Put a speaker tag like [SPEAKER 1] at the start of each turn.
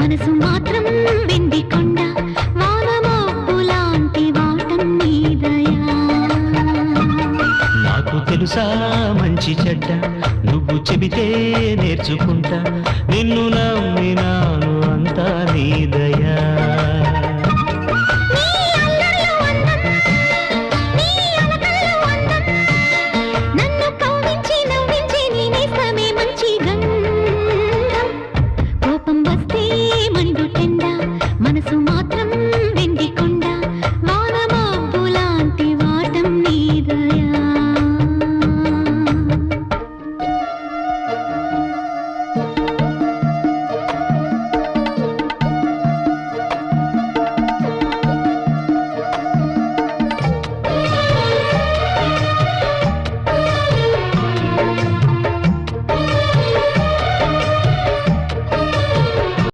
[SPEAKER 1] మనసు మాత్రం వెండి కొండ వానమబ్బు లాంటి వాటం నీ దయా
[SPEAKER 2] నాకు తెలుసా మంచి చెడ్డ నువ్వు చెబితే నేర్చుకుంటా నిన్ను నమ్మినాను అంతా నీ దయా
[SPEAKER 1] కోపం వస్తే